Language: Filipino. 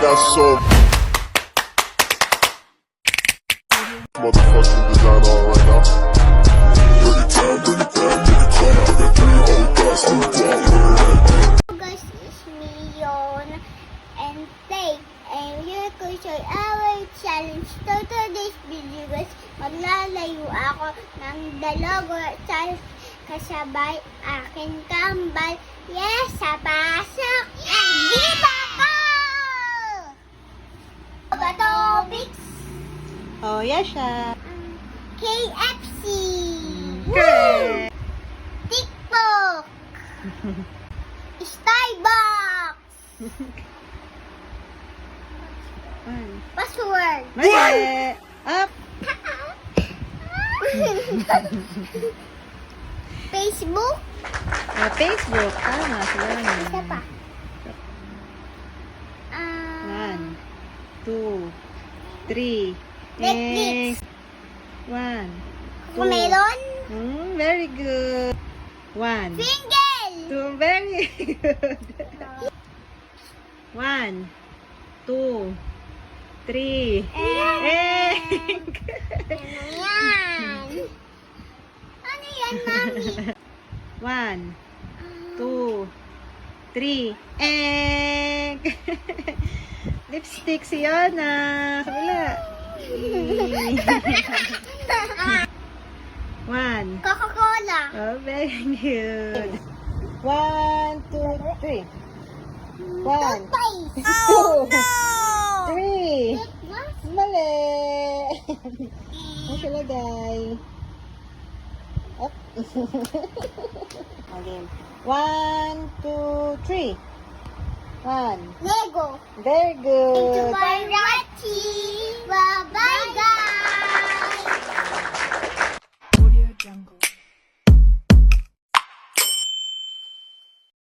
got so motherfucking design on right now. Bring it down, bring it down, bring it down. I got 3 old guys on the block. Hello guys, it's me Yon and Tay, and here ko show our challenge. To today's video guys, maglalayo ako ng dalago challenge kasabay aking kambal. Yes, sa pasok! Di ba ko? Topics Oh, yes siya. KFC, Correct. TikTok, Starbucks, password. Mali. Up. Facebook. Facebook. Tama. Sila Isa pa. 1, 2, 3. Netflix. 1, 2. Melon. Very good. 1, Single. 2. Very good. 1, 2, 3. Egg. Ano yan? Ano yan, mami? 1, 2, 3. Egg. Lipstick si Yana. Kabila. 1. Coca-Cola. Oh, very good. 1, 2, 3. 1, Toothpaste. 2, 3. Toothbrush. Mali. Ano siya lagay? Up. Okay. 1, 2, 3. 1. Lego. Very Ito good. Barachi. Bye-bye, guys. Audio Jungle.